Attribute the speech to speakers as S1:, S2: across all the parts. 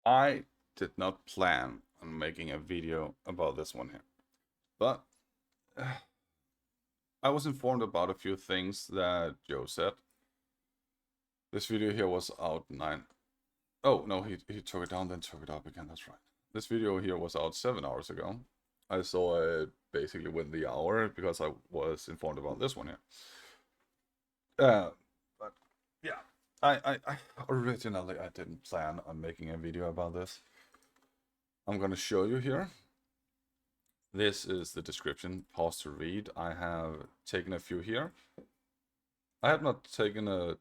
S1: I did not plan on making a video about this one here, but I was informed about a few things that Joe said. This video here was out 9. Oh, no, he took it down, then took it up again, that's right. This video here was out 7 hours ago. I saw it basically within the hour because I was informed about this one here. But yeah, I originally I didn't plan on making a video about this. I'm gonna show you here. This is the description. Pause to read. I have taken a few here. I have not taken a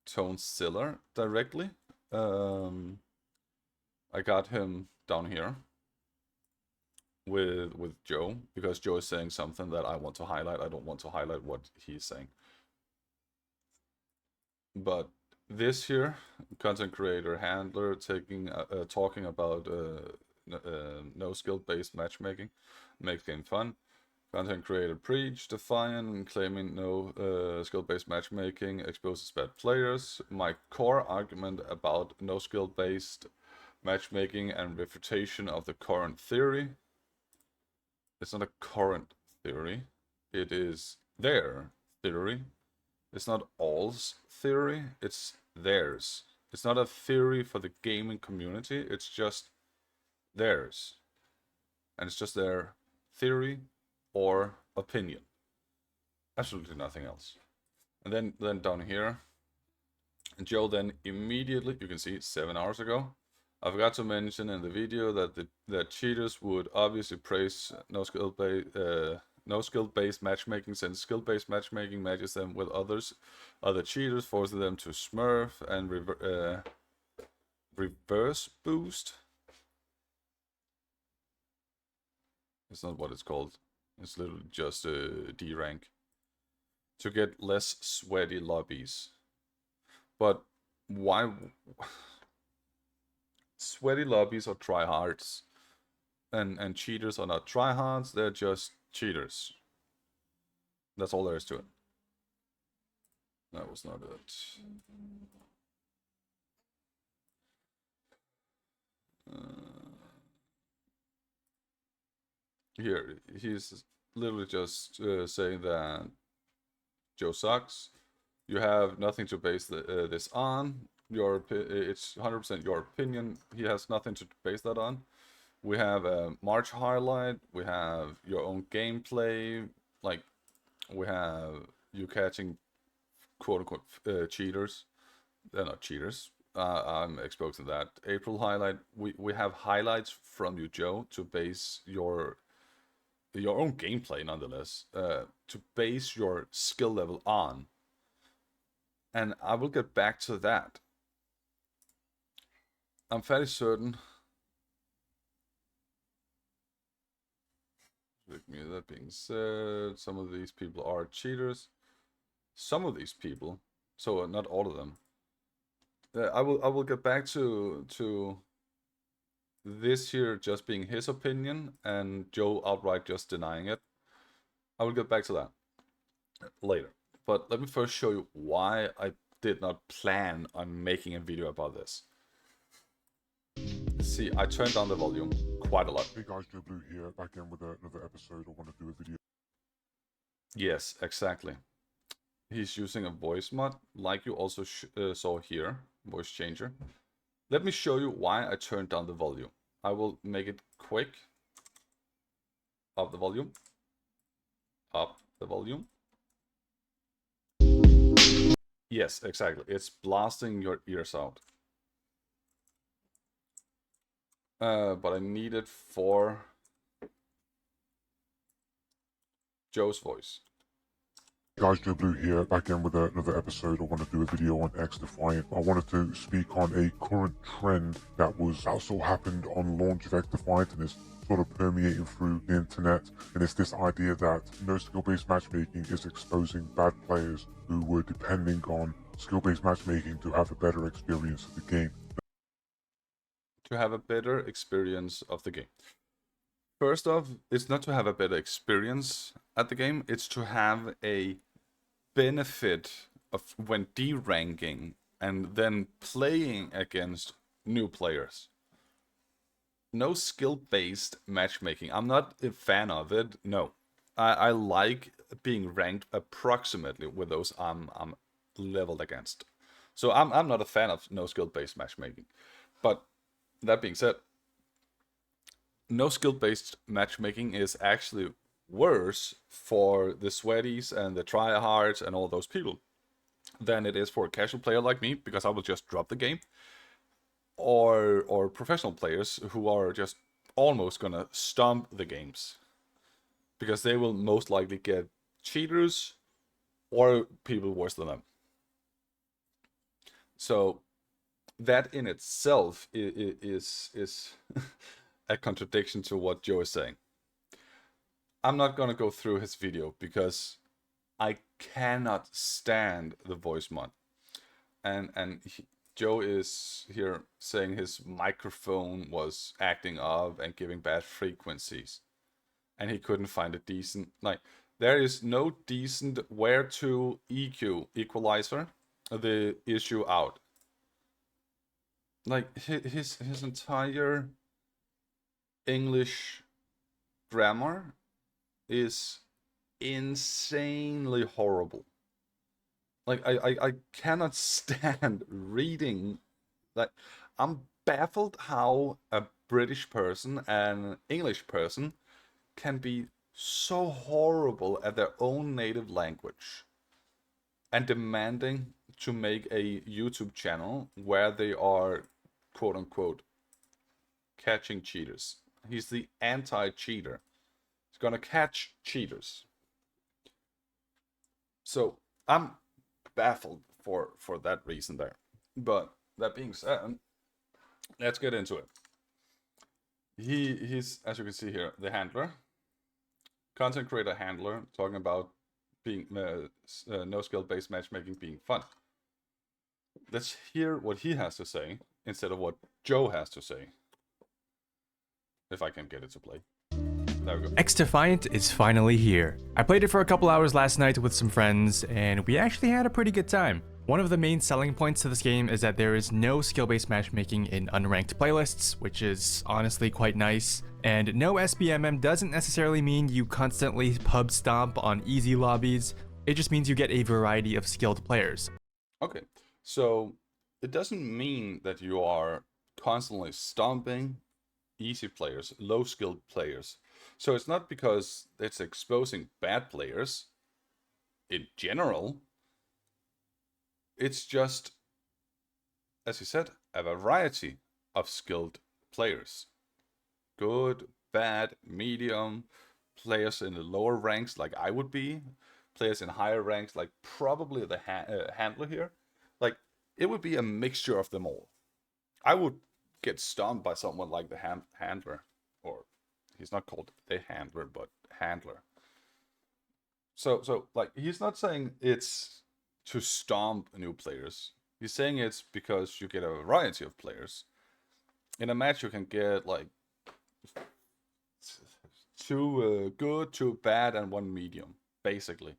S1: Tone Stiller directly. I got him down here with Joe because Joe is saying something that I want to highlight. I don't want to highlight what he's saying. But this here, content creator handler talking about no skill based matchmaking, makes game fun. Content creator preach, xDefiant, claiming no skill based matchmaking exposes bad players. My core argument about no skill based matchmaking and refutation of the current theory. It's not a current theory, it is their theory. It's not all's theory, it's theirs. It's not a theory for the gaming community, it's just theirs. And it's just their theory or opinion. Absolutely nothing else. And then down here, Joe then immediately, you can see 7 hours ago, I forgot to mention in the video that cheaters would obviously praise no skill based matchmaking, since skill based matchmaking matches them with other cheaters, forcing them to smurf and reverse boost. It's not what it's called. It's literally just a D rank to get less sweaty lobbies. But why? Sweaty lobbies are tryhards, and cheaters are not tryhards. They're just cheaters. That's all there is to it. That was not it. Here, he's literally just saying that Joe sucks. You have nothing to base this on. It's 100% your opinion. He has nothing to base that on. We have a March highlight. We have your own gameplay. Like, we have you catching quote unquote cheaters. They're not cheaters. I'm exposing that. April highlight. We have highlights from you, Joe, to base your own gameplay, nonetheless. To base your skill level on. And I will get back to that. I'm fairly certain. That being said, some of these people are cheaters. Some of these people, so not all of them. I will get back to this here just being his opinion and Joe outright just denying it. I will get back to that later. But let me first show you why I did not plan on making a video about this. See, I turned down the volume quite a lot.
S2: Hey guys, Joe Blue here, back in with another episode. I want to do a video.
S1: Yes, exactly. He's using a voice mod, like you also saw here, voice changer. Let me show you why I turned down the volume. I will make it quick. Up the volume. Up the volume. Yes, exactly. It's blasting your ears out. But I need it for Joe's voice.
S2: Hey guys, Joe Blue here, back in with another episode. I want to do a video on xDefiant. I wanted to speak on a current trend that also happened on launch of xDefiant and is sort of permeating through the internet. And it's this idea that no skill-based matchmaking is exposing bad players who were depending on skill-based matchmaking to have a better experience of the game.
S1: To have a better experience of the game. First off, it's not to have a better experience at the game, it's to have a benefit of when deranking and then playing against new players. No skill-based matchmaking. I'm not a fan of it. No, I like being ranked approximately with those I'm leveled against. So I'm not a fan of no skill-based matchmaking. But that being said, no skill-based matchmaking is actually worse for the sweaties and the tryhards and all those people than it is for a casual player like me, because I will just drop the game, or professional players who are just almost gonna stomp the games, because they will most likely get cheaters or people worse than them. So that in itself is a contradiction to what Joe is saying. I'm not gonna go through his video because I cannot stand the voice mod, and Joe is here saying his microphone was acting up and giving bad frequencies, and he couldn't find a decent, like, there is no decent where to EQ equalizer the issue out. Like his entire English grammar is insanely horrible. Like I cannot stand reading. Like, I'm baffled how a British person and English person can be so horrible at their own native language and demanding to make a YouTube channel where they are, quote unquote, catching cheaters. He's the anti-cheater. He's gonna catch cheaters. So I'm baffled for that reason there. But that being said, let's get into it. He's, as you can see here, the handler, content creator handler, talking about being no skill based matchmaking being fun. Let's hear what he has to say instead of what Joe has to say. If I can get it to play. There we go.
S3: xDefiant is finally here. I played it for a couple hours last night with some friends, and we actually had a pretty good time. One of the main selling points to this game is that there is no skill-based matchmaking in unranked playlists, which is honestly quite nice. And no SBMM doesn't necessarily mean you constantly pub stomp on easy lobbies. It just means you get a variety of skilled players.
S1: Okay, so it doesn't mean that you are constantly stomping easy players, low skilled players. So it's not because it's exposing bad players in general. It's just, as you said, a variety of skilled players. Good, bad, medium, players in the lower ranks like I would be, players in higher ranks like probably the handler here. Like, it would be a mixture of them all. I would get stunned by someone like the handler, or he's not called the handler, but handler. So like, he's not saying it's to stomp new players. He's saying it's because you get a variety of players. In a match, you can get like two good, two bad, and one medium, basically,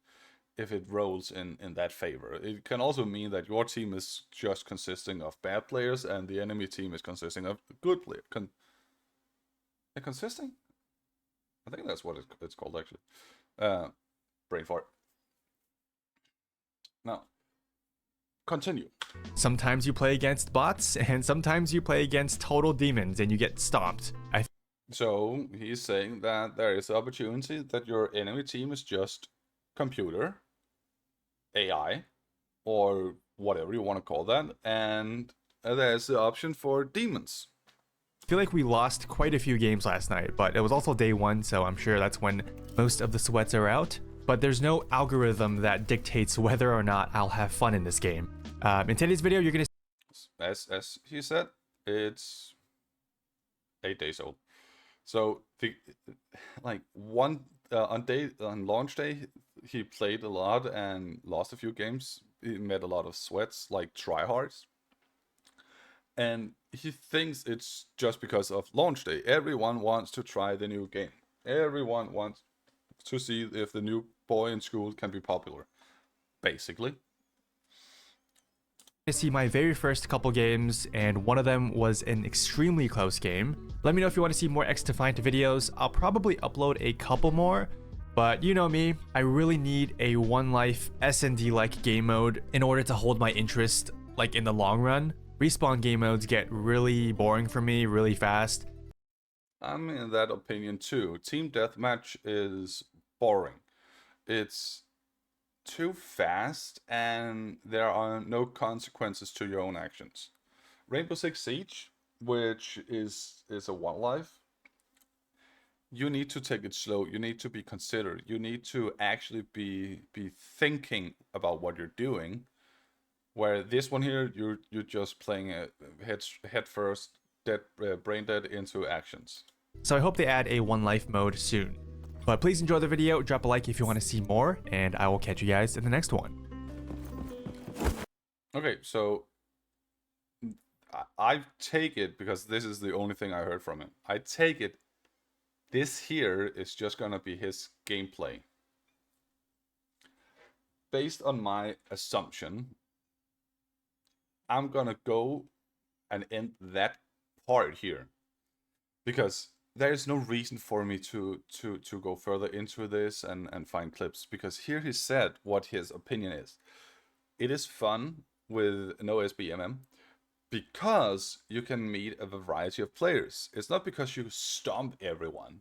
S1: if it rolls in that favor. It can also mean that your team is just consisting of bad players and the enemy team is consisting of good players. Consisting? I think that's what it's called, actually. Brain fart. Now, continue.
S3: Sometimes you play against bots, and sometimes you play against total demons and you get stomped.
S1: So he's saying that there is the opportunity that your enemy team is just computer, AI, or whatever you want to call that, and there's the option for demons.
S3: I feel like we lost quite a few games last night, but it was also day one, so I'm sure that's when most of the sweats are out. But there's no algorithm that dictates whether or not I'll have fun in this game. In today's video, you're gonna
S1: As he said, it's 8 days old. So the like one on launch day, he played a lot and lost a few games. He met a lot of sweats, like tryhards. And he thinks it's just because of launch day. Everyone wants to try the new game. Everyone wants to see if the new boy in school can be popular, basically.
S3: I see my very first couple games, and one of them was an extremely close game. Let me know if you want to see more xDefiant videos. I'll probably upload a couple more, but you know me, I really need a one life S&D-like game mode in order to hold my interest, like in the long run. Respawn game modes get really boring for me really fast.
S1: I'm in that opinion too. Team deathmatch is boring. It's too fast, and there are no consequences to your own actions. Rainbow Six Siege, which is a one life, you need to take it slow. You need to be considerate. You need to actually be thinking about what you're doing. Where this one here, you're just playing a head first, dead brain dead into actions.
S3: So I hope they add a one life mode soon. But please enjoy the video, drop a like if you want to see more, and I will catch you guys in the next one.
S1: Okay, so I take it, because this is the only thing I heard from him. I take it this here is just gonna be his gameplay. Based on my assumption, I'm gonna go and end that part here, because there's no reason for me to go further into this and find clips, because here he said what his opinion is. It is fun with no SBMM because you can meet a variety of players. It's not because you stomp everyone,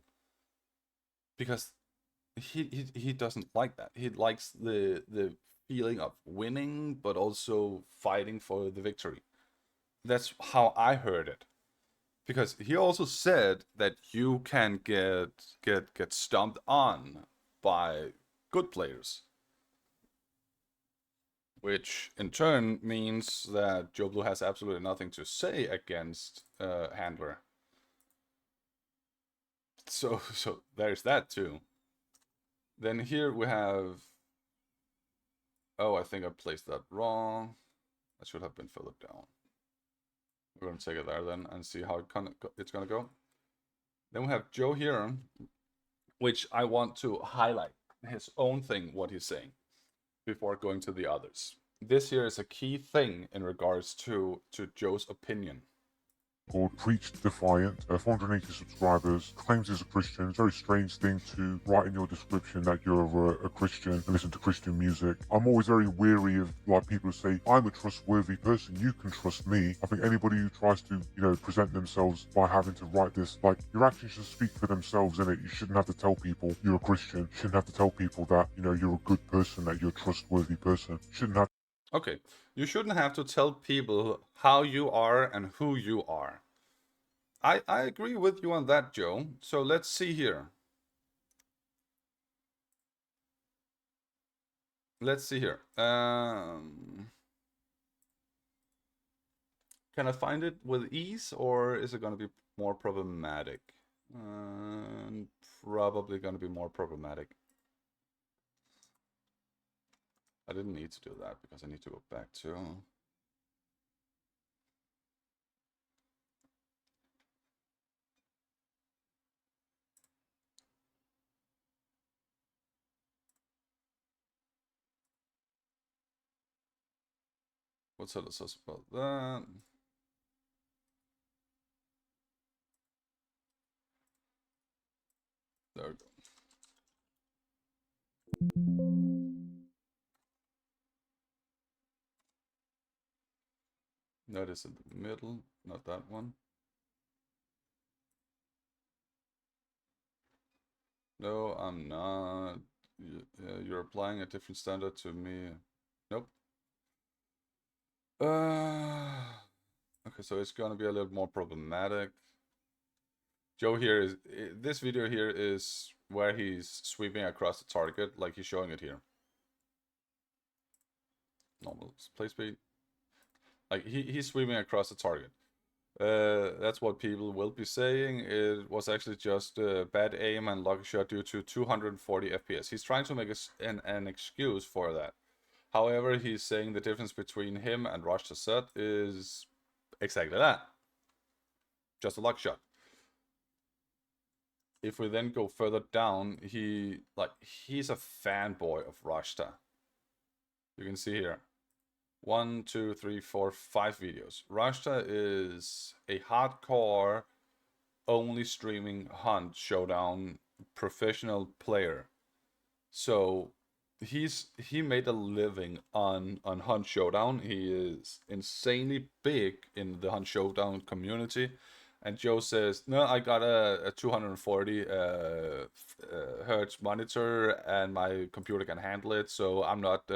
S1: because he doesn't like that. He likes the feeling of winning, but also fighting for the victory. That's how I heard it. Because he also said that you can get stomped on by good players, which in turn means that Joe Blue has absolutely nothing to say against Handler. So there's that too. Then here we have, oh, I think I placed that wrong. That should have been further down. We're going to take it there then and see how it's going to go. Then we have Joe here, which I want to highlight his own thing, what he's saying, before going to the others. This here is a key thing in regards to Joe's opinion.
S2: Called Preach Defiant, 480 subscribers, claims he's a Christian. It's a very strange thing to write in your description that you're a Christian and listen to Christian music. I'm always very weary of like people who say, I'm a trustworthy person, you can trust me. I think anybody who tries to, present themselves by having to write this, like your actions should speak for themselves, innit? You shouldn't have to tell people you're a Christian. You shouldn't have to tell people that, you're a good person, that you're a trustworthy person. You shouldn't have.
S1: Okay, you shouldn't have to tell people how you are and who you are. I agree with you on that, Joe. So let's see here. Let's see here. Can I find it with ease, or is it going to be more problematic? Probably going to be more problematic. I didn't need to do that because I need to go back to... What's all this about that? There we go. Notice in the middle, not that one. No, I'm not. You're applying a different standard to me. Nope. Okay, so it's gonna be a little more problematic. Joe here is, this video here is where he's sweeping across the target, like he's showing it here. Normal play speed. Like he's sweeping across the target. That's what people will be saying. It was actually just bad aim and lucky shot due to 240 FPS. He's trying to make an excuse for that. However, he's saying the difference between him and Rush to Set is exactly that. Just a luck shot. If we then go further down, he's a fanboy of Rashta. You can see here. 1, 2, 3, 4, 5 videos. Rashta is a hardcore, only streaming Hunt Showdown professional player. So he made a living on Hunt Showdown. He is insanely big in the Hunt Showdown community. And Joe says, no, I got a 240 hertz monitor and my computer can handle it, so I'm not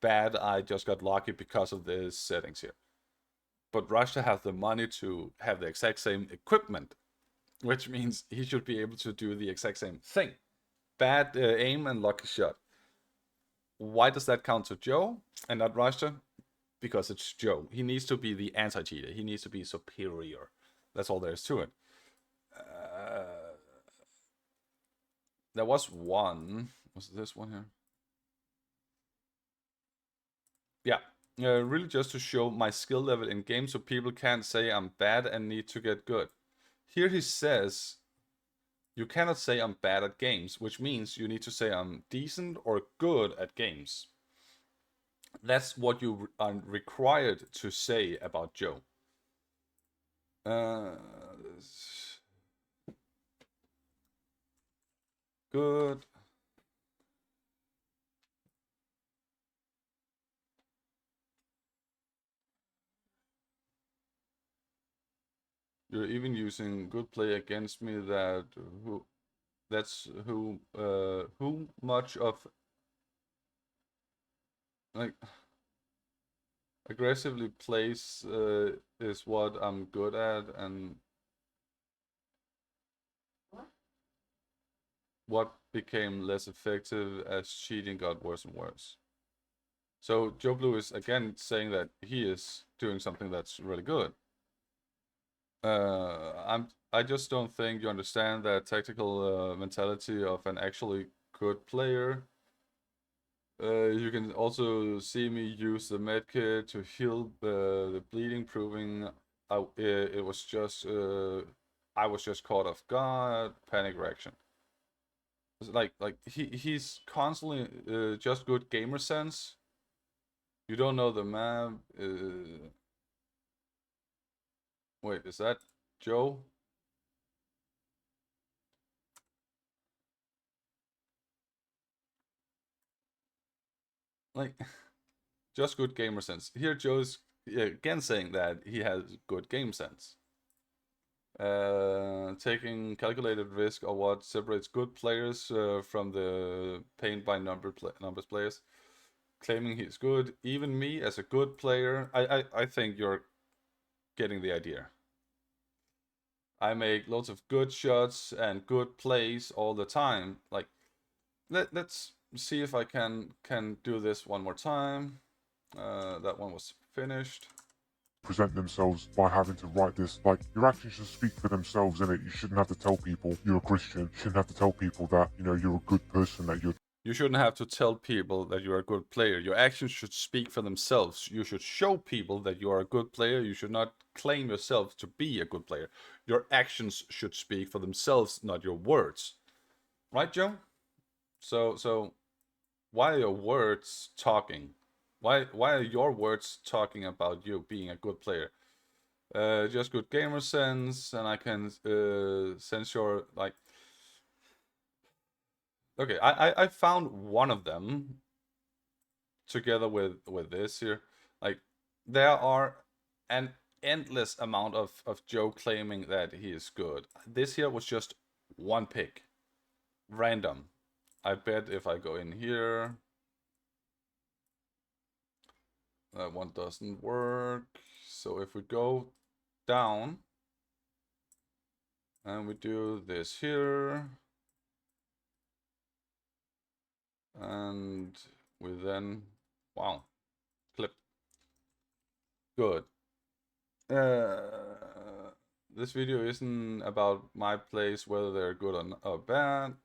S1: bad. I just got lucky because of the settings here. But Russia has the money to have the exact same equipment, which means he should be able to do the exact same thing. Bad aim and lucky shot. Why does that count to Joe and not Russia? Because it's Joe. He needs to be the anti-cheater. He needs to be superior. That's all there is to it. There was one. Was this one here? Yeah. Really just to show my skill level in game so people can't say I'm bad and need to get good. Here he says, you cannot say I'm bad at games, which means you need to say I'm decent or good at games. That's what you are required to say about Joe. Good. You're even using good play against me. That's who much of like aggressively plays is what I'm good at, and what became less effective as cheating got worse and worse. So Joe Blue is again saying that he is doing something that's really good. I just don't think you understand that tactical mentality of an actually good player. You can also see me use the medkit to heal the bleeding, proving it was just I was just caught off guard, panic reaction. Like he's constantly just good gamer sense. You don't know the map. Wait, is that Joe? Like, just good gamer sense. Here, Joe's again saying that he has good game sense. Taking calculated risk or what separates good players from the paint by numbers players. Claiming he's good. Even me as a good player, I think you're getting the idea. I make lots of good shots and good plays all the time. Like, let's see if I can do this one more time. That one was finished.
S2: Present themselves by having to write this. Like, your actions should speak for themselves, innit? You shouldn't have to tell people you're a Christian. You shouldn't have to tell people that, you know, you're a good person, that you're...
S1: You shouldn't have to tell people that you're a good player. Your actions should speak for themselves. You should show people that you are a good player. You should not claim yourself to be a good player. Your actions should speak for themselves, not your words. Right, Joe? So why are your words talking? Why are your words talking about you being a good player? Just good gamer sense, and I can sense your like. Okay, I found one of them together with this here. Like, there are an endless amount of Joe claiming that he is good. This here was just one pick, random. I bet if I go in here, that one doesn't work. So if we go down and we do this here, and we then, wow, clip. Good. This video isn't about my plays, whether they're good or bad.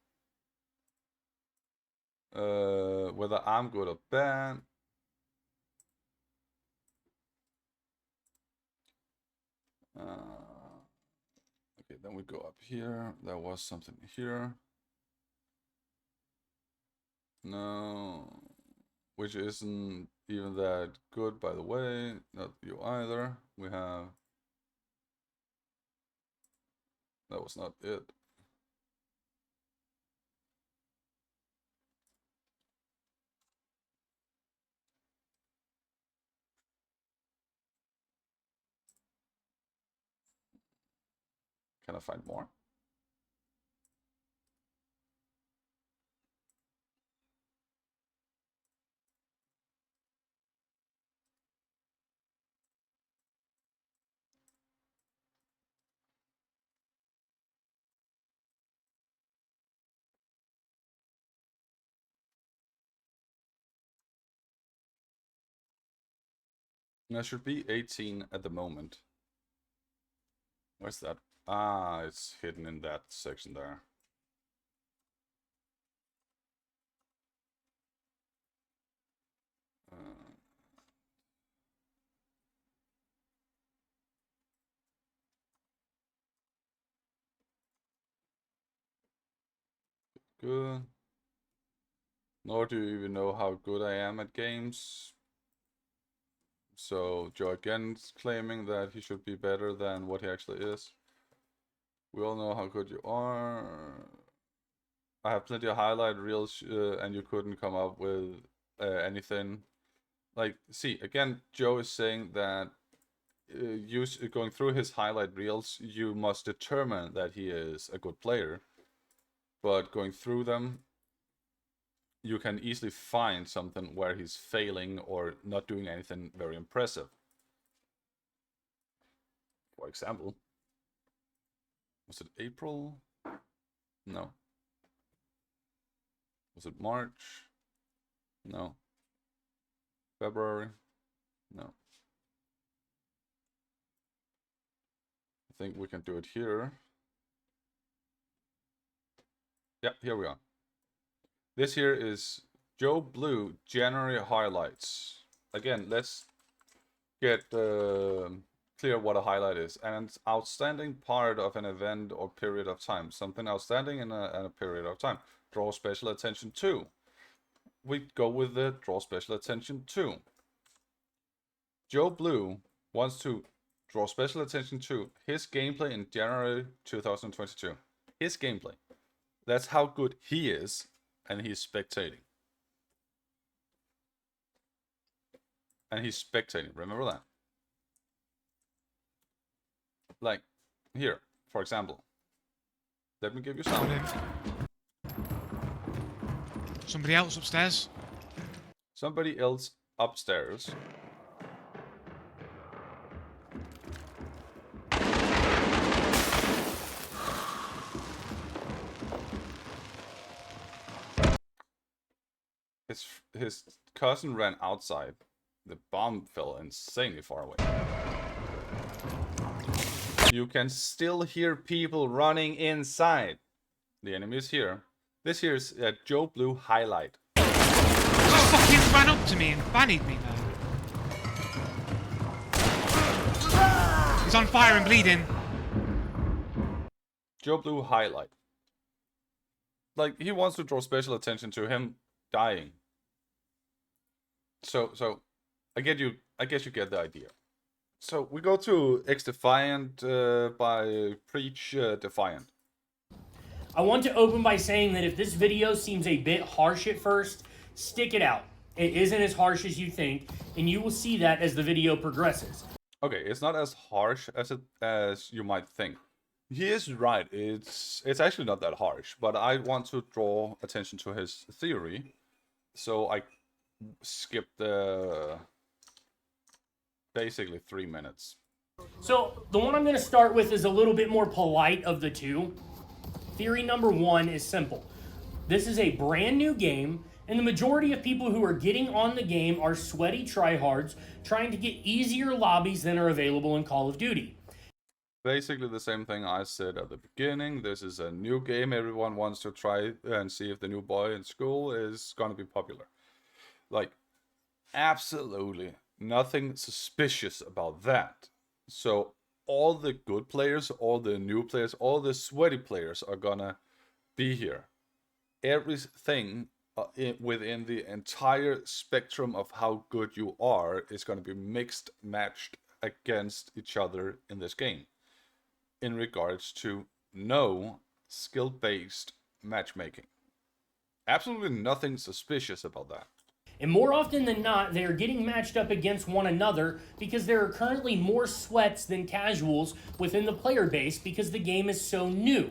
S1: Whether I'm good or bad. Okay, then we go up here. There was something here. No, which isn't even that good, by the way. Not you either. We have... That was not it. Can I find more? That should be 18 at the moment. Where's that? Ah, it's hidden in that section there. Good. Nor do you even know how good I am at games. So Joe again is claiming that he should be better than what he actually is. We all know how good you are. I have plenty of highlight reels, and you couldn't come up with anything. Like, see, again, Joe is saying that going through his highlight reels, you must determine that he is a good player. But going through them, you can easily find something where he's failing or not doing anything very impressive. For example, was it April? No. Was it March? No. February? No. I think we can do it here. Yeah, here we are. This here is Joe Blue January highlights. Again, let's get clear what a highlight is. An outstanding part of an event or period of time. Something outstanding in a period of time. Draw special attention to. We go with the draw special attention to. Joe Blue wants to draw special attention to his gameplay in January 2022. His gameplay. That's how good he is, and he's spectating. And he's spectating, remember that. Like, here, for example. Let me give you some.
S4: Somebody else upstairs.
S1: Somebody else upstairs. His cousin ran outside. The bomb fell insanely far away. You can still hear people running inside. The enemy is here. This here is a Joe Blue highlight.
S4: Just fucking ran up to me and bannied me, man. He's on fire and bleeding.
S1: Joe Blue highlight. Like, he wants to draw special attention to him dying. So I guess you get the idea. So we go to xDefiant by Preach Defiant.
S5: I want to open by saying that if this video seems a bit harsh at first, stick it out. It isn't as harsh as you think, and you will see that as the video progresses.
S1: Okay, it's not as harsh as you might think. He is right. It's actually not that harsh, but I want to draw attention to his theory, so I skipped basically 3 minutes.
S5: So the one I'm going to start with is a little bit more polite of the two. Theory number one is simple. This is a brand new game, and the majority of people who are getting on the game are sweaty tryhards trying to get easier lobbies than are available in Call of Duty.
S1: Basically the same thing I said at the beginning. This is a new game. Everyone wants to try and see if the new boy in school is going to be popular. Like, absolutely nothing suspicious about that. So all the good players, all the new players, all the sweaty players are gonna be here. Everything within the entire spectrum of how good you are is going to be mixed matched against each other in this game in regards to no skill-based matchmaking. Absolutely nothing suspicious about that.
S5: And more often than not, they are getting matched up against one another because there are currently more sweats than casuals within the player base because the game is so new.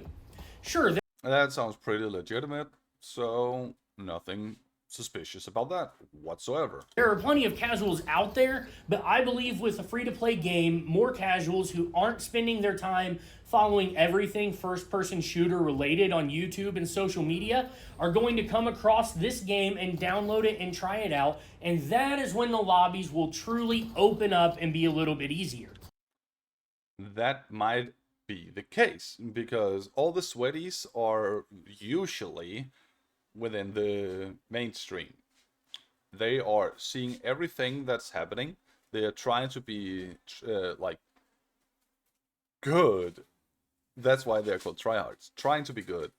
S5: Sure,
S1: That sounds pretty legitimate, so nothing suspicious about that whatsoever.
S5: there are plenty of casuals out there, but I believe with a free-to-play game, more casuals who aren't spending their time following everything first-person shooter related on YouTube and social media are going to come across this game and download it and try it out, and that is when the lobbies will truly open up and be a little bit easier.
S1: That might be the case, because all the sweaties are usually within the mainstream. They are seeing everything that's happening. They are trying to be like good. That's why they're called tryhards. Trying to be good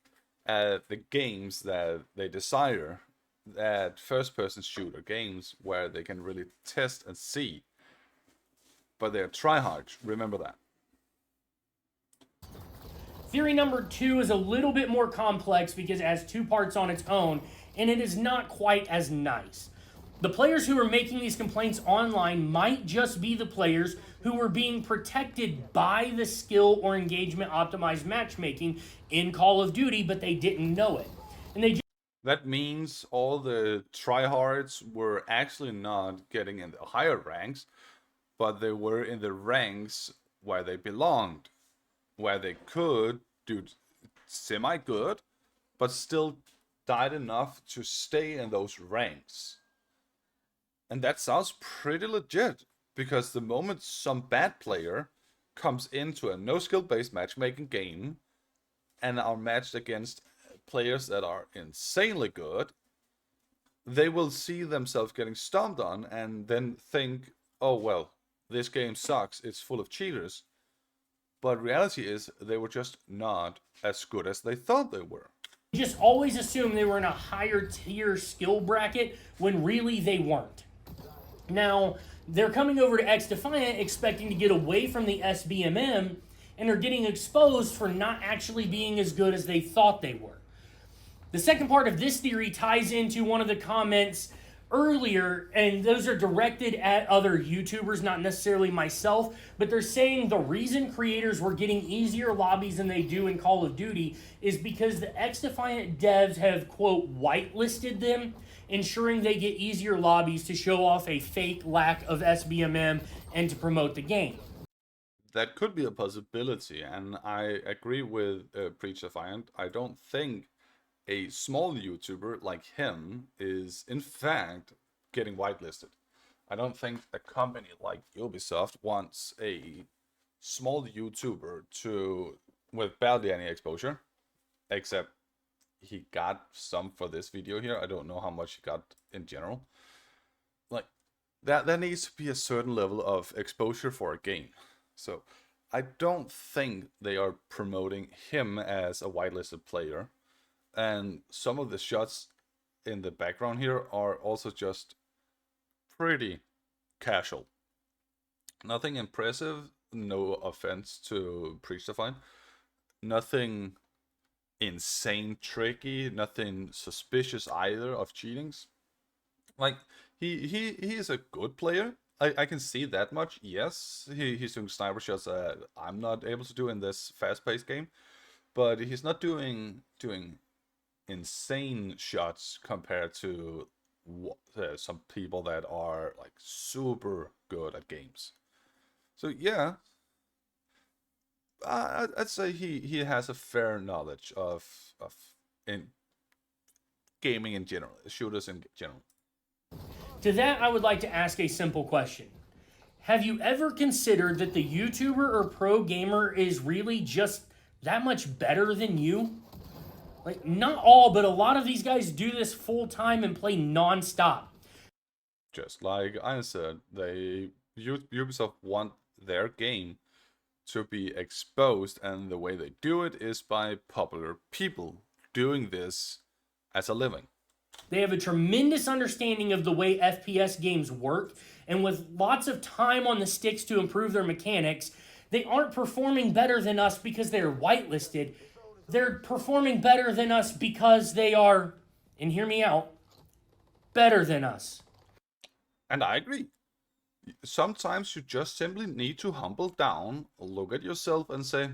S1: at the games that they desire, at first-person shooter games where they can really test and see. But they're tryhards. Remember that.
S5: Theory number 2 is a little bit more complex because it has 2 parts on its own, and it is not quite as nice. The players who are making these complaints online might just be the players who were being protected by the skill or engagement optimized matchmaking in Call of Duty, but they didn't know it. And they
S1: That means all the tryhards were actually not getting in the higher ranks, but they were in the ranks where they belonged, where they could do semi-good, but still died enough to stay in those ranks. And that sounds pretty legit, because the moment some bad player comes into a no-skill-based matchmaking game and are matched against players that are insanely good, they will see themselves getting stomped on and then think, oh well, this game sucks, it's full of cheaters. But reality is, they were just not as good as they thought they were.
S5: just always assume they were in a higher tier skill bracket when really they weren't. Now, they're coming over to xDefiant expecting to get away from the SBMM and are getting exposed for not actually being as good as they thought they were. The second part of this theory ties into one of the comments earlier, and those are directed at other YouTubers, not necessarily myself, but they're saying the reason creators were getting easier lobbies than they do in Call of Duty is because the xDefiant devs have, quote, whitelisted them, ensuring they get easier lobbies to show off a fake lack of SBMM and to promote the game.
S1: That could be a possibility, and I agree with xDefiant. I don't think a small YouTuber like him is, in fact, getting whitelisted. I don't think a company like Ubisoft wants a small YouTuber with barely any exposure, except he got some for this video here. I don't know how much he got in general. Like, there needs to be a certain level of exposure for a game. So I don't think they are promoting him as a whitelisted player. And some of the shots in the background here are also just pretty casual. Nothing impressive, no offense to xDefiant. Nothing insane tricky, nothing suspicious either of cheatings. Like, he is a good player. I can see that much. Yes, he's doing sniper shots that I'm not able to do in this fast-paced game, but he's not doing insane shots compared to some people that are like super good at games. So yeah, I'd say he has a fair knowledge of in gaming in general, shooters in general.
S5: To that, I would like to ask a simple question. Have you ever considered that the YouTuber or pro gamer is really just that much better than you? Like, not all, but a lot of these guys do this full time and play non-stop.
S1: Just like I said, Ubisoft want their game to be exposed, and the way they do it is by popular people doing this as a living.
S5: They have a tremendous understanding of the way FPS games work, and with lots of time on the sticks to improve their mechanics, they aren't performing better than us because they're whitelisted. They're performing better than us because they are, and hear me out, better than us.
S1: And I agree. Sometimes you just simply need to humble down, look at yourself, and say,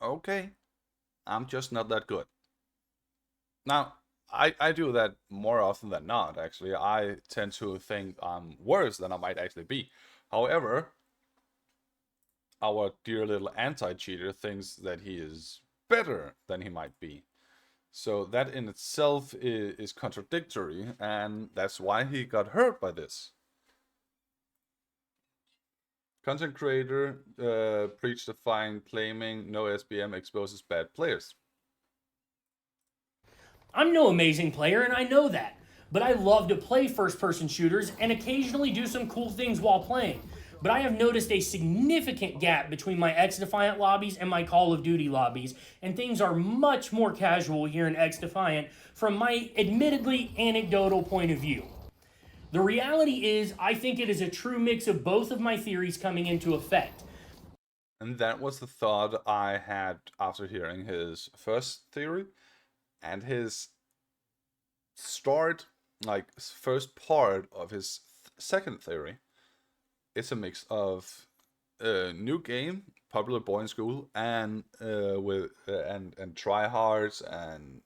S1: okay, I'm just not that good. Now, I do that more often than not, actually. I tend to think I'm worse than I might actually be. However, our dear little anti-cheater thinks that he is better than he might be. So that in itself is contradictory, and that's why he got hurt by this. Content creator preached a fine claiming no SBM exposes bad players.
S5: I'm no amazing player, and I know that. But I love to play first-person shooters and occasionally do some cool things while playing. But I have noticed a significant gap between my xDefiant lobbies and my Call of Duty lobbies, and things are much more casual here in xDefiant from my admittedly anecdotal point of view. The reality is, I think it is a true mix of both of my theories coming into effect.
S1: And that was the thought I had after hearing his first theory and his first part of his second theory. It's a mix of new game, popular boy in school, and and tryhards and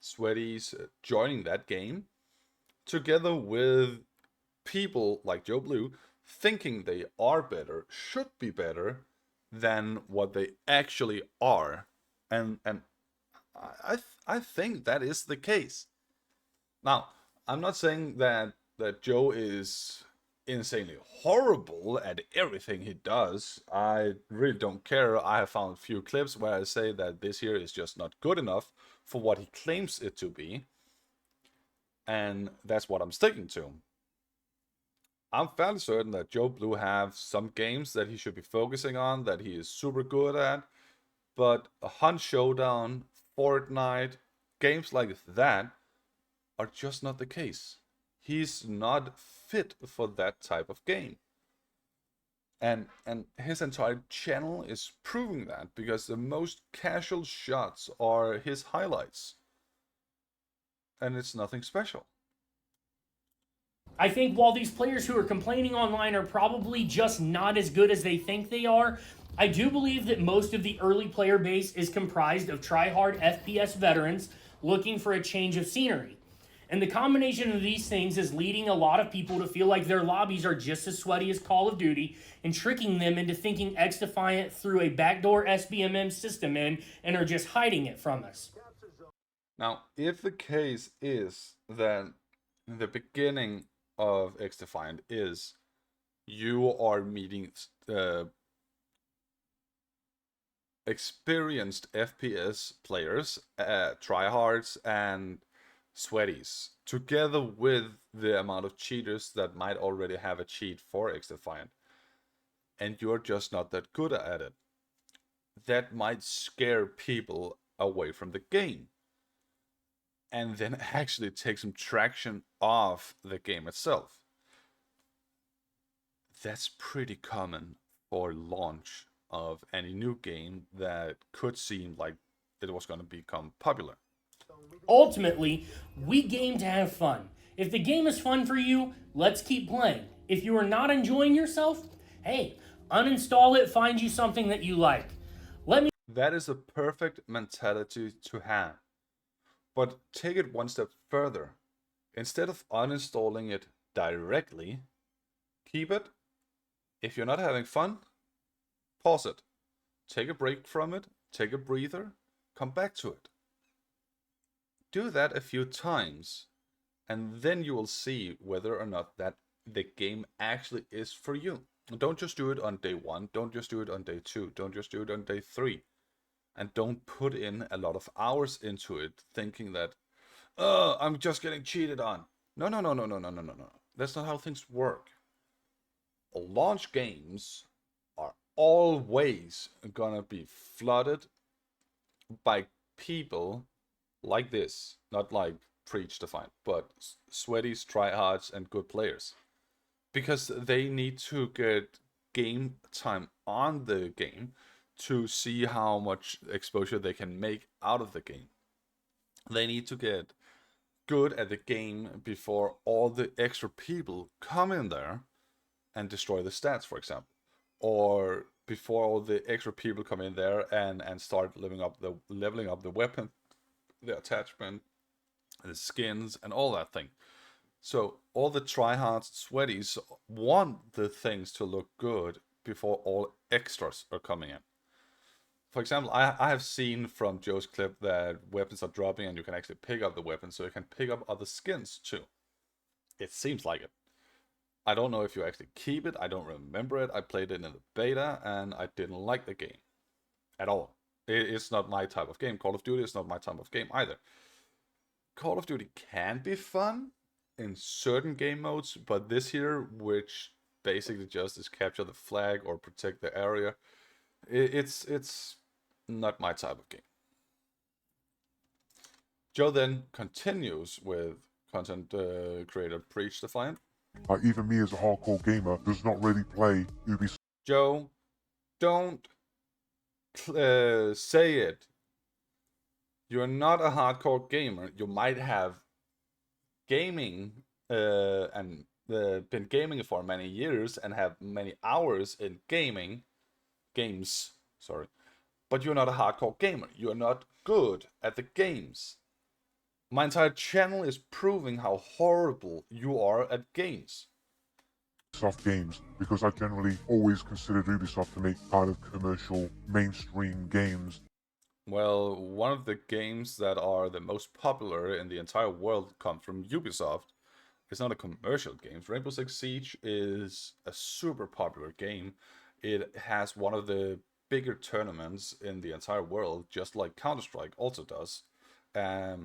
S1: sweaties joining that game, together with people like Joe Blue thinking they are better, should be better than what they actually are, and I think that is the case. Now, I'm not saying that Joe is insanely horrible at everything he does. I really don't care. I have found a few clips where I say that this here is just not good enough for what he claims it to be, and that's what I'm sticking to. I'm fairly certain that Joe Blue have some games that he should be focusing on, that he is super good at, but a Hunt Showdown, Fortnite, games like that are just not the case. He's not fit for that type of game. And his entire channel is proving that, because the most casual shots are his highlights. And it's nothing special.
S5: I think while these players who are complaining online are probably just not as good as they think they are, I do believe that most of the early player base is comprised of try-hard FPS veterans looking for a change of scenery. And the combination of these things is leading a lot of people to feel like their lobbies are just as sweaty as Call of Duty and tricking them into thinking xDefiant threw a backdoor SBMM system in and are just hiding it from us.
S1: Now, if the case is that the beginning of xDefiant is you are meeting experienced FPS players, tryhards and sweaties, together with the amount of cheaters that might already have a cheat for xDefiant, and you're just not that good at it, that might scare people away from the game, and then actually take some traction off the game itself. That's pretty common for launch of any new game that could seem like it was going to become popular.
S5: Ultimately, we game to have fun. If the game is fun for you, let's keep playing. If you are not enjoying yourself, hey, uninstall it, find you something that you like.
S1: That is a perfect mentality to have. But take it one step further. Instead of uninstalling it directly, keep it. If you're not having fun, pause it. Take a break from it, take a breather, come back to it. Do that a few times, and then you will see whether or not that the game actually is for you. Don't just do it on day 1, don't just do it on day 2, don't just do it on day 3. And don't put in a lot of hours into it thinking that, oh, I'm just getting cheated on. No. That's not how things work. Launch games are always gonna be flooded by people like this. Not like preach Defiant, but sweaties, tryhards, and good players. Because they need to get game time on the game to see how much exposure they can make out of the game. They need to get good at the game before all the extra people come in there and destroy the stats, for example. Or before all the extra people come in there and start leveling up the weapon, the attachment, the skins, and all that thing. So all the tryhards, sweaties want the things to look good before all extras are coming in. For example, I have seen from Joe's clip that weapons are dropping and you can actually pick up the weapons, so you can pick up other skins too. It seems like it. I don't know if you actually keep it, I don't remember it. I played it in the beta and I didn't like the game at all. It's not my type of game. Call of Duty is not my type of game either. Call of Duty can be fun in certain game modes, but this here, which basically just is capture the flag or protect the area, it's not my type of game. Joe then continues with content creator Preach Defiant.
S2: Even me as a hardcore gamer does not really play Ubisoft.
S1: Joe, don't say it. You're not a hardcore gamer. You might have gaming and been gaming for many years and have many hours in games, but you're not a hardcore gamer. You're not good at the games. My entire channel is proving how horrible you are at games.
S2: Ubisoft games, because I generally always considered Ubisoft to make kind of commercial mainstream games.
S1: Well, one of the games that are the most popular in the entire world come from Ubisoft. It's not a commercial game. Rainbow Six Siege is a super popular game. It has one of the bigger tournaments in the entire world, just like Counter-Strike also does. I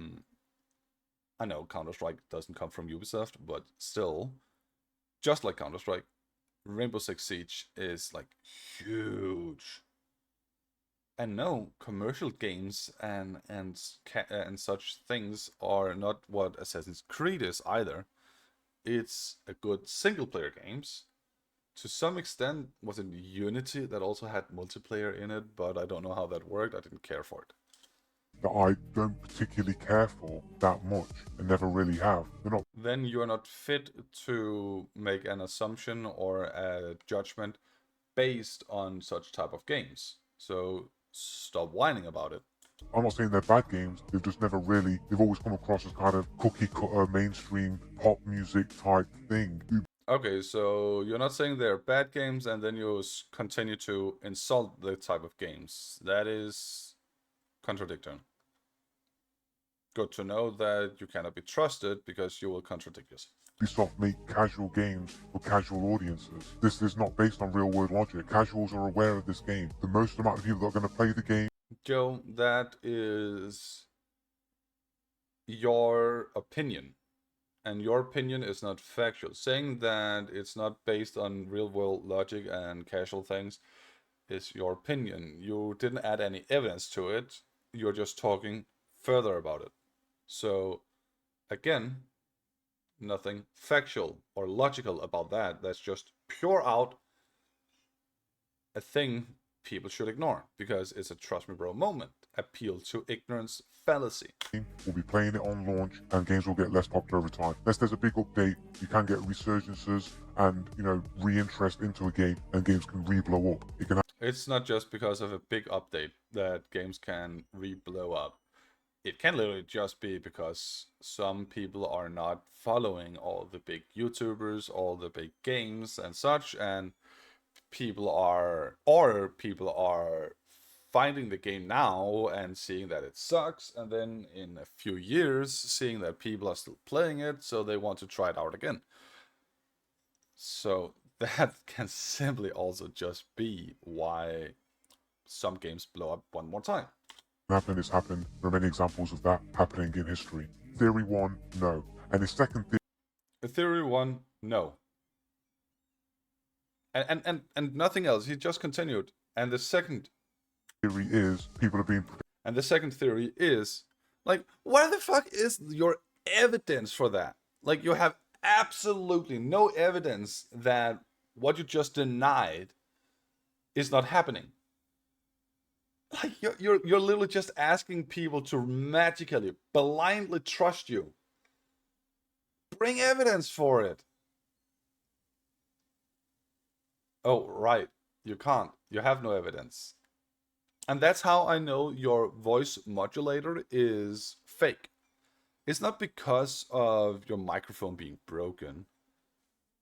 S1: know Counter-Strike doesn't come from Ubisoft, but still, just like Counter-Strike, Rainbow Six Siege is like huge. And no, commercial games and such things are not what Assassin's Creed is either. It's a good single-player games. To some extent, was it Unity that also had multiplayer in it, but I don't know how that worked. I didn't care for it.
S2: That I don't particularly care for that much and never really have. They're not.
S1: Then you're not fit to make an assumption or a judgment based on such type of games. So stop whining about it.
S2: I'm not saying they're bad games. They've always come across as kind of cookie cutter mainstream pop music type thing.
S1: Okay, so you're not saying they're bad games and then you continue to insult the type of games. That is contradictory. Good to know that you cannot be trusted because you will contradict yourself.
S2: Ubisoft make casual games for casual audiences. This is not based on real world logic. Casuals are aware of this game. The most amount of people that are going to play the game.
S1: Joe, that is your opinion. And your opinion is not factual. Saying that it's not based on real world logic and casual things is your opinion. You didn't add any evidence to it. You're just talking further about it. So, again, nothing factual or logical about that. That's just pure out a thing people should ignore because it's a trust me bro moment. Appeal to ignorance fallacy.
S2: We'll be playing it on launch and games will get less popular over time. Unless there's a big update, you can get resurgences and, re-interest into a game and games can re-blow up.
S1: It's not just because of a big update that games can re-blow up. It can literally just be because some people are not following all the big YouTubers, all the big games and such, and people are finding the game now and seeing that it sucks, and then in a few years seeing that people are still playing it, so they want to try it out again. So that can simply also just be why some games blow up one more time.
S2: It's happened. There are many examples of that happening in history. Theory 1, no. And the second
S1: theory 1, no. And nothing else. He just continued. And the second
S2: theory is people are being.
S1: And the second theory is, like, where the fuck is your evidence for that. Like, you have absolutely no evidence that what you just denied is not happening. Like, you're literally just asking people to magically, blindly trust you. Bring evidence for it. Oh, right. You can't. You have no evidence. And that's how I know your voice modulator is fake. It's not because of your microphone being broken,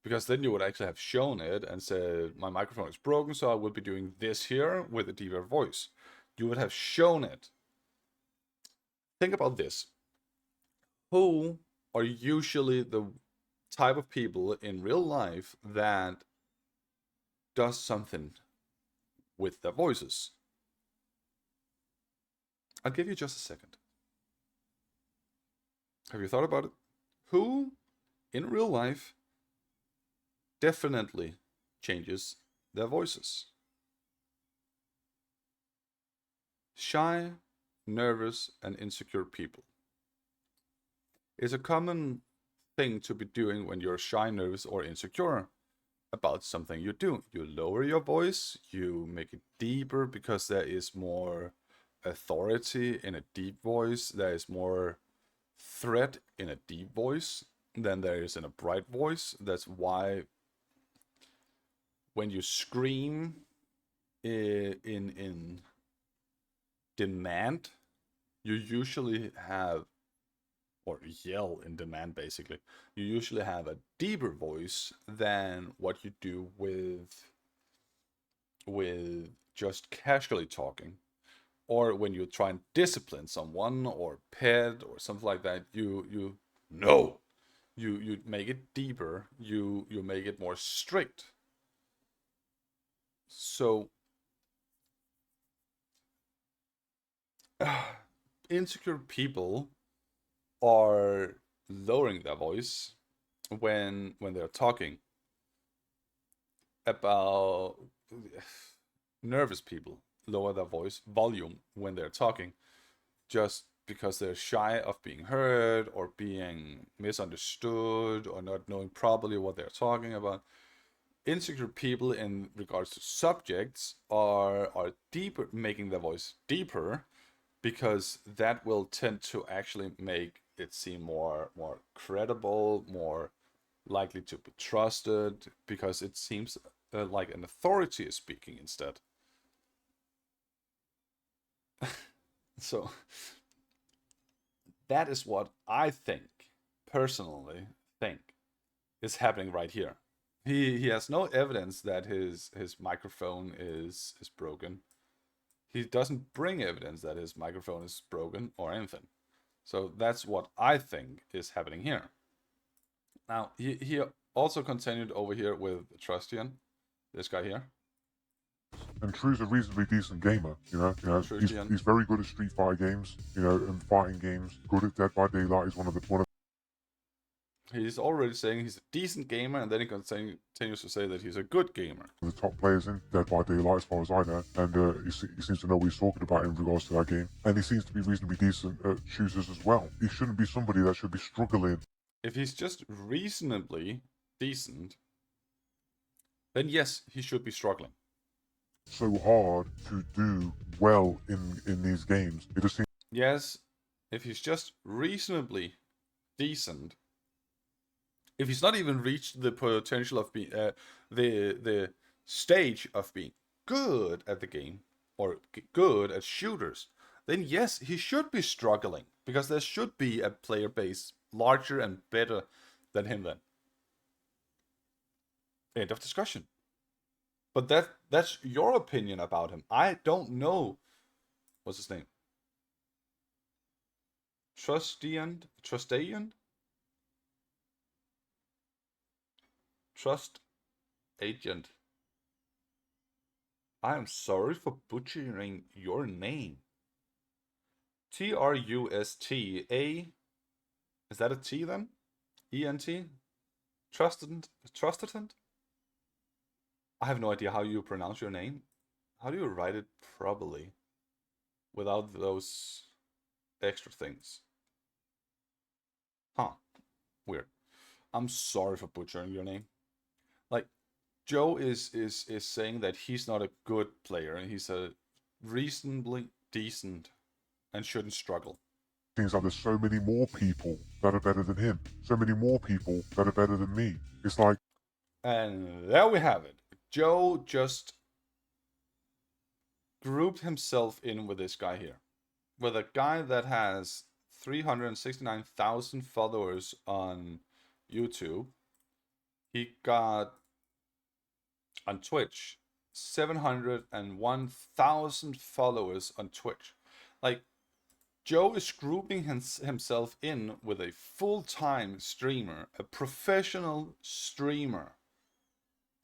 S1: because then you would actually have shown it and said, my microphone is broken, so I would be doing this here with a deeper voice. You would have shown it. Think about this. Who are usually the type of people in real life that does something with their voices? I'll give you just a second. Have you thought about it? Who in real life definitely changes their voices? Shy, nervous, and insecure people. It's a common thing to be doing when you're shy, nervous, or insecure about something you do. You lower your voice, you make it deeper because there is more authority in a deep voice, there is more threat in a deep voice than there is in a bright voice. That's why when you scream in demand, you usually have, or yell in demand basically, you usually have a deeper voice than what you do with just casually talking. Or when you try and discipline someone or pet or something like that, you make it deeper, you make it more strict. So insecure people are lowering their voice when they're talking. About nervous people lower their voice volume when they're talking, just because they're shy of being heard or being misunderstood or not knowing properly what they're talking about. Insecure people in regards to subjects are deeper, making their voice deeper, because that will tend to actually make it seem more credible, more likely to be trusted, because it seems like an authority is speaking instead. So that is what I personally think is happening right here. He has no evidence that his microphone is broken. He doesn't bring evidence that his microphone is broken or anything. So that's what I think is happening here. Now, he also continued over here with Trustian, this guy here.
S2: And True's a reasonably decent gamer, he's very good at Street Fighter games, and fighting games. Good at Dead by Daylight. He's one of
S1: He's already saying he's a decent gamer, and then he continues to say that he's a good gamer.
S2: the top players in Dead by Daylight, as far as I know, and he seems to know what he's talking about in regards to that game. And he seems to be reasonably decent at shooters as well. He shouldn't be somebody that should be struggling.
S1: If he's just reasonably decent, then yes, he should be struggling.
S2: So hard to do well in these games. It just seems.
S1: Yes, if he's just reasonably decent, if he's not even reached the potential of being the stage of being good at the game or good at shooters, then yes, he should be struggling, because there should be a player base larger and better than him then. End of discussion. But that's your opinion about him. I don't know. What's his name? Trustian? Trust agent. I am sorry for butchering your name. Trusta. Is that a T then? ENT? Trusted? I have no idea how you pronounce your name. How do you write it properly without those extra things? Huh. Weird. I'm sorry for butchering your name. Like, Joe is saying that he's not a good player and he's a reasonably decent and shouldn't struggle.
S2: Seems like there's so many more people that are better than him. So many more people that are better than me. It's like,
S1: And there we have it. Joe just grouped himself in with this guy here. With a guy that has 369,000 followers on YouTube. He got on Twitch 701,000 followers on Twitch. Like, Joe is grouping himself in with a full-time streamer, a professional streamer.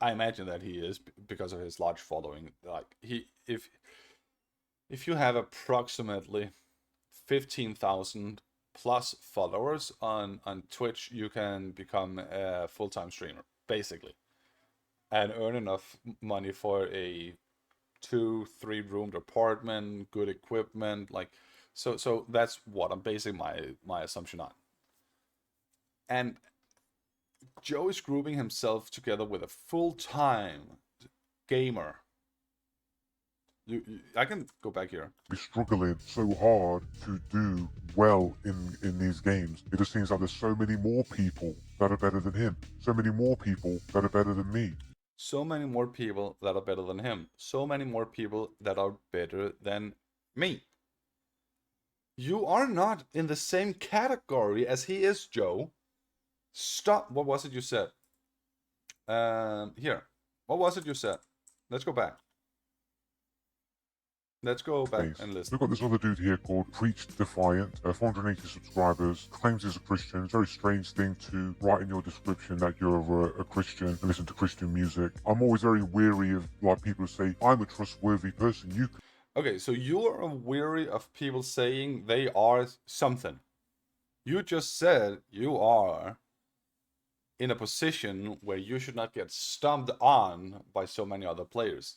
S1: I imagine that he is because of his large following. Like, if you have approximately 15,000 plus followers on Twitch, you can become a full-time streamer, basically, and earn enough money for a 2-3 roomed apartment, good equipment, like, so that's what I'm basing my assumption on. And Joe is grouping himself together with a full-time gamer. I can go back here.
S2: be struggling so hard to do well in these games. It just seems like there's so many more people that are better than him. So many more people that are better than me.
S1: So many more people that are better than him. So many more people that are better than me. You are not in the same category as he is, Joe. Stop. What was it you said? Here. What was it you said? Let's go back. Let's go back and listen.
S2: We've got this other dude here called xDefiant, 480 subscribers, claims he's a Christian. Very strange thing to write in your description that you're a Christian and listen to Christian music. I'm always very weary of like people who say, I'm a trustworthy person.
S1: Okay, so you are weary of people saying they are something. You just said you are in a position where you should not get stomped on by so many other players.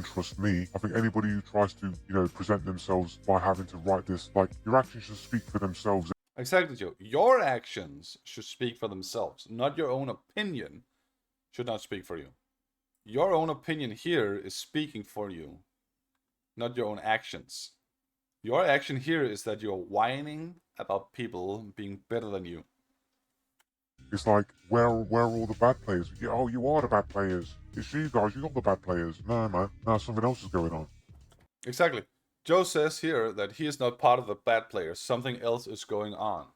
S2: Trust me. I think anybody who tries to, present themselves by having to write this, like, your actions should speak for themselves.
S1: Exactly, Joe. Your actions should speak for themselves, not your own opinion should not speak for you. Your own opinion here is speaking for you, not your own actions. Your action here is that you're whining about people being better than you.
S2: It's like, where are all the bad players? Oh, you are the bad players. It's you guys, you're not the bad players. No, man. Now something else is going on.
S1: Exactly. Joe says here that he is not part of the bad players. Something else is going on.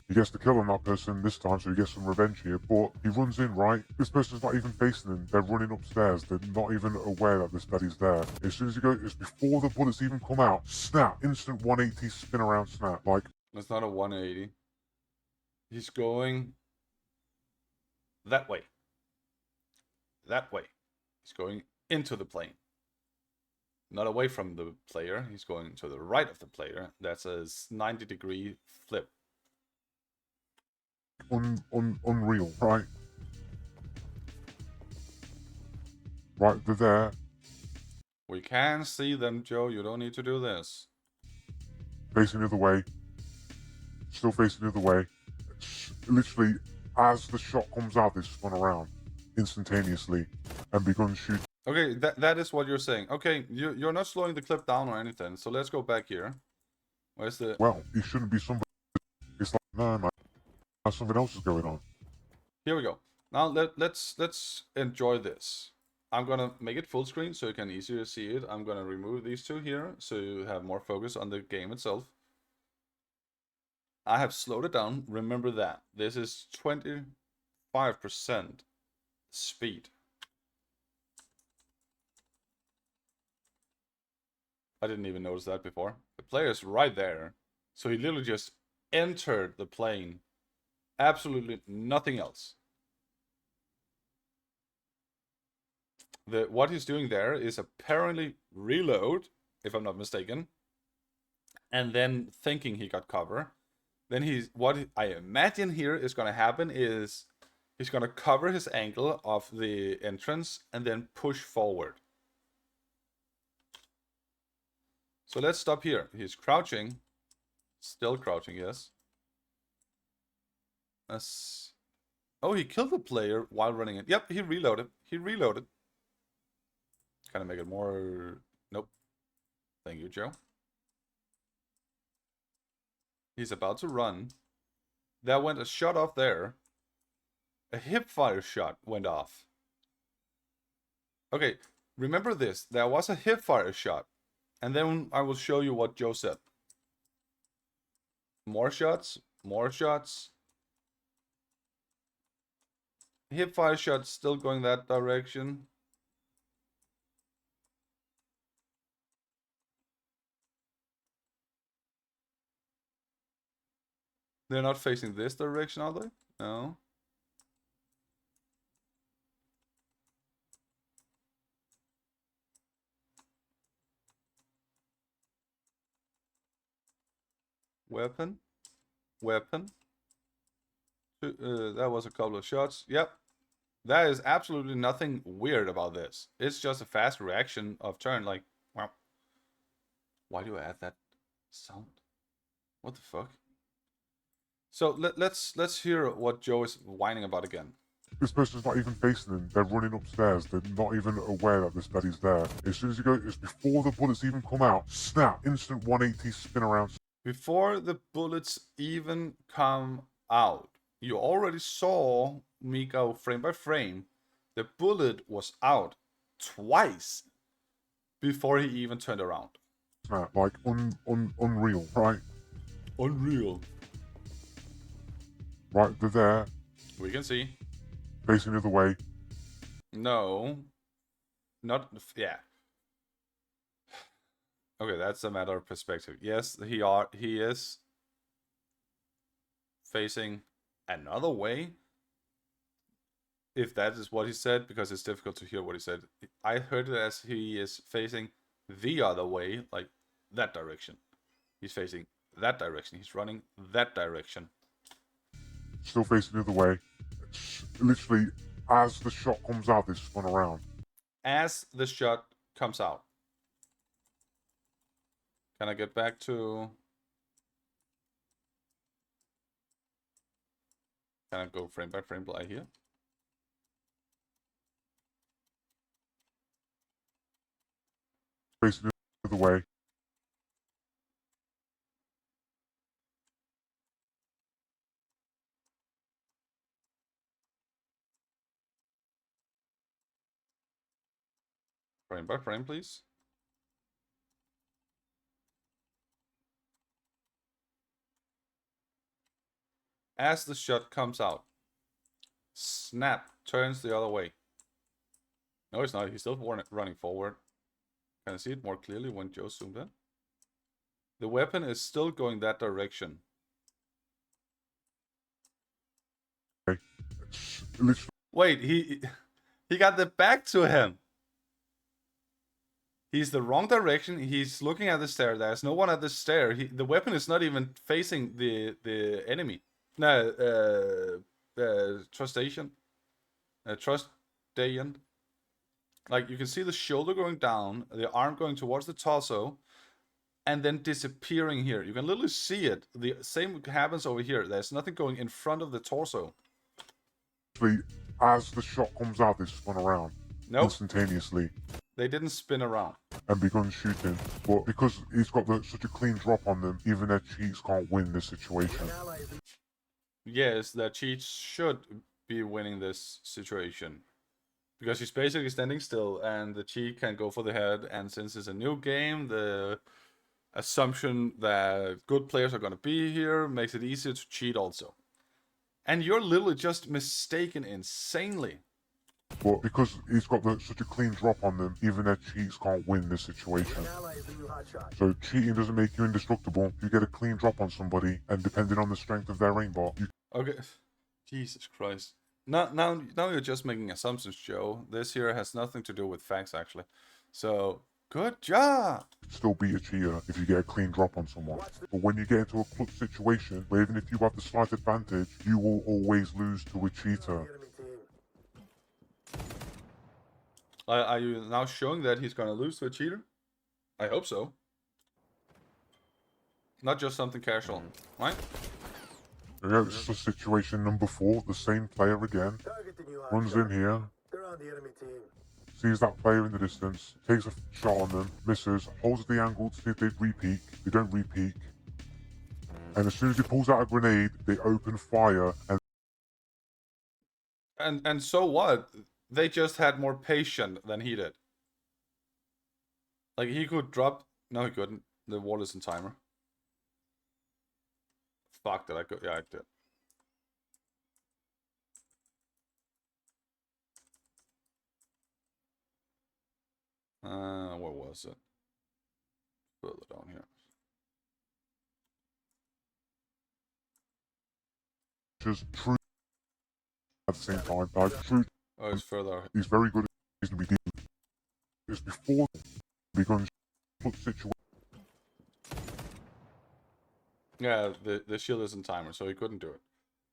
S2: He gets to kill on that person this time, so he gets some revenge here, but he runs in, right? This person's not even facing him. They're running upstairs. They're not even aware that this daddy's there. As soon as you go, it's before the bullets even come out. Snap. Instant 180 spin around snap. Like,
S1: It's not a 180. He's going that way. That way. He's going into the plane. Not away from the player. He's going to the right of the player. That's a 90-degree flip.
S2: unreal, right? Right, they're there.
S1: We can see them, Joe. You don't need to do this.
S2: Facing the other way. Still facing the other way. Literally, as the shot comes out, they spun around instantaneously and begun shooting.
S1: Okay, that is what you're saying. Okay, you're not slowing the clip down or anything. So let's go back here. Where's the...
S2: Well, it shouldn't be somebody. It's like, no, man. Now something else is going on.
S1: Here we go. Now let's enjoy this. I'm gonna make it full screen so you can easier see it. I'm gonna remove these two here so you have more focus on the game itself. I have slowed it down. Remember that. This is 25% speed. I didn't even notice that before. The player's right there. So he literally just entered the plane. Absolutely nothing else. What he's doing there is apparently reload, if I'm not mistaken, and then thinking he got cover. Then what I imagine here is going to happen is he's going to cover his angle of the entrance and then push forward. So let's stop here. He's crouching. Still crouching, yes. Oh, he killed the player while running it. Yep, he reloaded. He reloaded. Kind of make it more... Nope. Thank you, Joe. He's about to run. There went a shot off there. A hipfire shot went off. Okay, remember this. There was a hipfire shot. And then I will show you what Joe said. More shots. More shots. Hipfire shot still going that direction. They're not facing this direction, are they? No. Weapon. Weapon. That was a couple of shots. Yep. There is absolutely nothing weird about this. It's just a fast reaction of turn. Like, wow. Why do I add that sound? What the fuck? So let's hear what Joe is whining about again.
S2: This person's not even facing them. They're running upstairs. They're not even aware that this daddy's there. As soon as you go, it's before the bullets even come out. Snap! Instant 180 spin around.
S1: Before the bullets even come out, you already saw me go frame by frame. The bullet was out twice before he even turned around.
S2: Snap! Like unreal, right?
S1: Unreal.
S2: Right, they're there.
S1: We can see.
S2: Facing the other way.
S1: No. Not... Yeah. Okay, that's a matter of perspective. Yes, he is facing another way. If that is what he said, because it's difficult to hear what he said. I heard it as he is facing the other way, like that direction. He's facing that direction. He's running that direction.
S2: Still facing the other way. Literally, as the shot comes out, they spun around.
S1: As the shot comes out. Can I get back to... Can I go frame by frame play here?
S2: Facing the other way.
S1: Frame by frame, please. As the shot comes out, snap, turns the other way. No, it's not. He's still running forward. Can I see it more clearly when Joe zoomed in? The weapon is still going that direction.
S2: Literally.
S1: Wait, he got the back to him. He's the wrong direction. He's looking at the stair. There's no one at the stair. The weapon is not even facing the enemy. No, Trustacian. Trustacian. Like, you can see the shoulder going down, the arm going towards the torso, and then disappearing here. You can literally see it. The same happens over here. There's nothing going in front of the torso.
S2: As the shot comes out, they spun around.
S1: Nope.
S2: Instantaneously.
S1: They didn't spin around.
S2: And begun shooting. But because he's got such a clean drop on them, even their cheats can't win this situation.
S1: Yes, their cheats should be winning this situation. Because he's basically standing still, and the cheat can go for the head, and since it's a new game, the assumption that good players are going to be here makes it easier to cheat also. And you're literally just mistaken insanely.
S2: But because he's got such a clean drop on them, even their cheats can't win this situation. So cheating doesn't make you indestructible. You get a clean drop on somebody, and depending on the strength of their aimbot, you...
S1: Okay. Jesus Christ. Now you're just making assumptions, Joe. This here has nothing to do with facts, actually. So, good job!
S2: still beat a cheater if you get a clean drop on someone. But when you get into a clutch situation, where even if you have the slight advantage, you will always lose to a cheater.
S1: Are you now showing that he's gonna lose to a cheater? I hope so. Not just something casual, right?
S2: Yeah, this is situation number 4. The same player again. Runs in here.
S6: They're on the enemy team.
S2: Sees that player in the distance. Takes a shot on them. Misses. Holds the angle to see if they re-peek. They don't re-peek. And as soon as he pulls out a grenade, they open fire.
S1: And so what? They just had more patience than he did. Like, he could drop... No, he couldn't. The wall is in timer. Fuck, did I go? Yeah, I did. Where was it? Further down here.
S2: Just true at the same time. Like, true.
S1: Oh, it's further.
S2: He's very good at reasonably deep. It's before becomes put situation.
S1: Yeah, the shield is in timer, so he couldn't do it.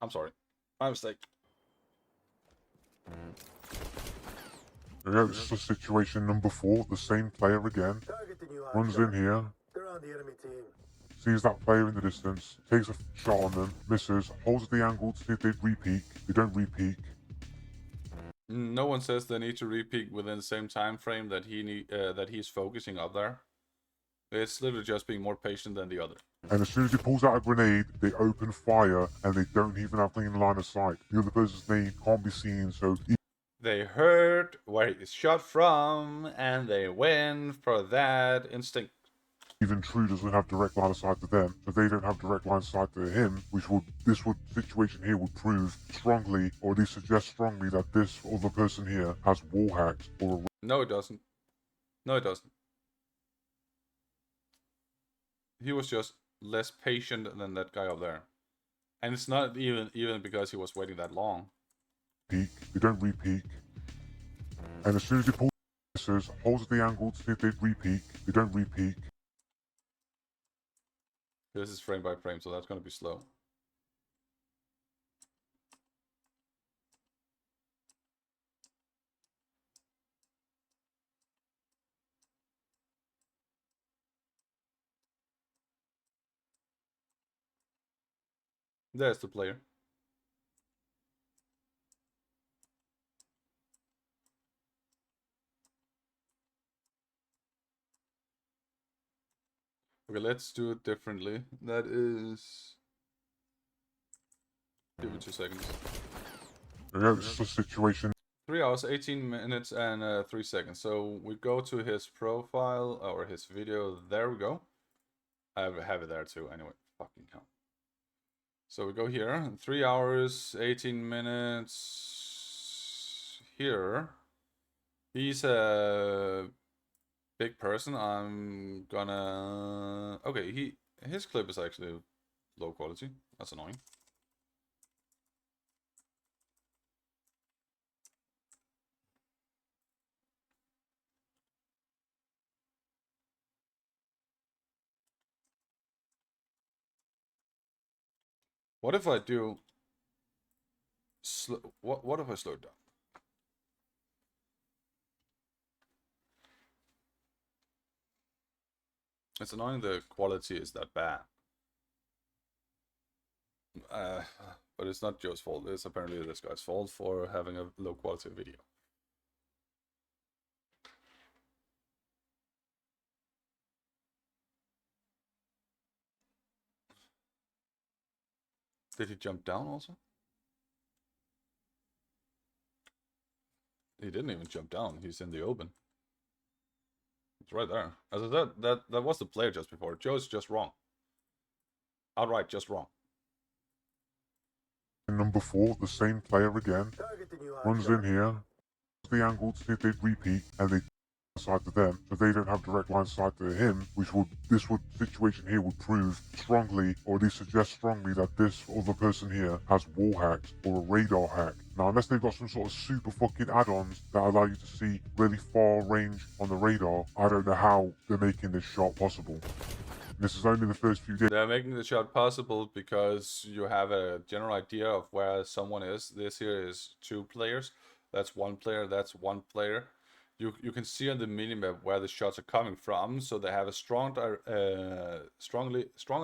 S1: I'm sorry. My mistake.
S2: Yeah, this is situation number 4. The same player again.
S6: Target the new
S2: Runs
S6: hotshot.
S2: in here.
S6: They're on the enemy team.
S2: Sees that player in the distance. Takes a shot on them. Misses. Holds the angle to see if they re-peek. They don't re-peek.
S1: No one says they need to repeat within the same time frame that that he's focusing up there. It's literally just being more patient than the other.
S2: And as soon as he pulls out a grenade, they open fire and they don't even have clean line of sight. The other person's name can't be seen, so
S1: They heard where he's shot from, and they went for that instinct.
S2: even True doesn't have direct line of sight to them, so they don't have direct line of sight to him, this situation here would prove strongly, or at least suggest strongly, that this other person here has wall hacks or
S1: No, it doesn't. No, it doesn't. He was just less patient than that guy up there. And it's not even because he was waiting that long.
S2: peek. They don't re-peek. And as soon as he pulls misses, holds the angle to see if they re-peek. They don't re-peek.
S1: This is frame by frame, so that's going to be slow. There's the player. Okay, let's do it differently. That is... Give it 2 seconds.
S2: Yeah, this is a situation.
S1: 3 hours, 18 minutes, and 3 seconds. So we go to his profile, or his video. There we go. I have it there too, anyway. Fucking hell. So we go here. 3 hours, 18 minutes. Here. He's a big person. I'm gonna... Okay, his clip is actually low quality. That's annoying. What if I do... What if I slow it down? It's annoying the quality is that bad. But it's not Joe's fault. It's apparently this guy's fault for having a low quality video. Did he jump down also? He didn't even jump down. He's in the open. It's right there. As I said, that was the player just before. Joe's just wrong. Outright just wrong.
S2: Number 4, the same player again.
S6: Target the new
S2: Runs
S6: hotshot.
S2: in here. The angle to see if they re-peek, and they sight to them, so they don't have direct line of sight to him, this situation here would prove strongly, or at least suggest strongly, that this other person here has wall hacks or a radar hack. Now, unless they've got some sort of super fucking add-ons that allow you to see really far range on the radar, I don't know how they're making this shot possible. This is only the first few days.
S1: They're making the shot possible because you have a general idea of where someone is. This here is 2 players. That's 1 player. That's 1 player. you can see on the minimap where the shots are coming from, so they have a strong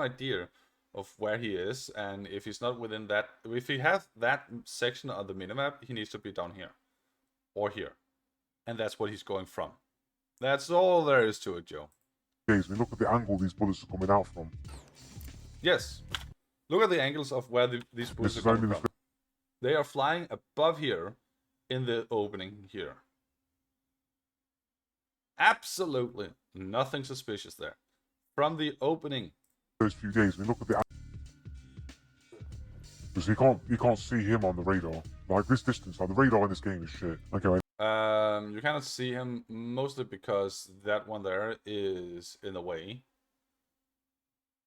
S1: idea of where he is, and if he's not within that, if he has that section of the minimap, he needs to be down here or here, and that's what he's going from. That's all there is to it, Joe.
S2: Guys, we look at the angle these bullets are coming out from.
S1: Yes, look at the angles of where these bullets are coming from. They are flying above here in the opening here. Absolutely nothing suspicious there. From the opening.
S2: Those few days, we look at the because you can't see him on the radar. Like this distance, like the radar in this game is shit. Okay.
S1: You cannot see him mostly because that one there is in the way.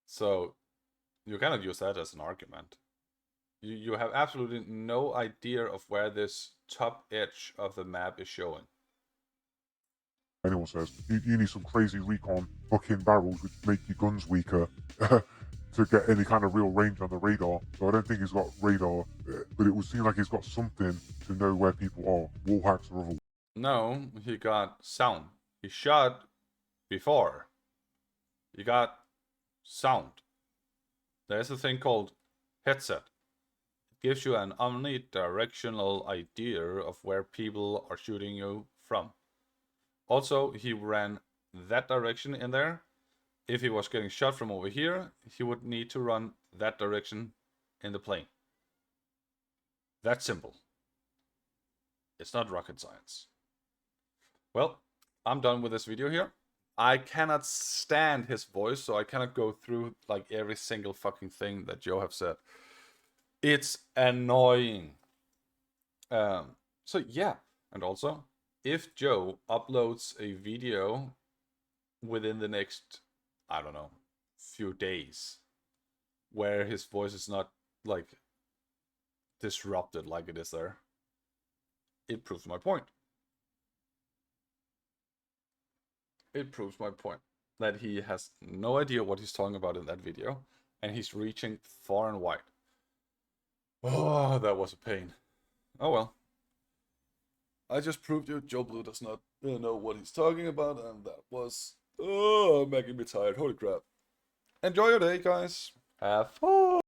S1: So you cannot use that as an argument. You have absolutely no idea of where this top edge of the map is showing.
S2: Anyone says you need some crazy recon fucking barrels which make your guns weaker to get any kind of real range on the radar. So I don't think he's got radar, but it would seem like he's got something to know where people are, wall hacks or other.
S1: No, he got sound. He shot before. He got sound. There's a thing called headset. It gives you an omnidirectional idea of where people are shooting you from. Also, he ran that direction in there. If he was getting shot from over here, he would need to run that direction in the plane. That's simple. It's not rocket science. Well, I'm done with this video here. I cannot stand his voice, so I cannot go through like every single fucking thing that Joe have said. It's annoying. So yeah, and also, if Joe uploads a video within the next, I don't know, few days, where his voice is not like disrupted like it is there, it proves my point. It proves my point that he has no idea what he's talking about in that video, and he's reaching far and wide. Oh, that was a pain. Oh well. I just proved you Joe Blue does not know what he's talking about, and that was making me tired. Holy crap. Enjoy your day, guys. Have fun.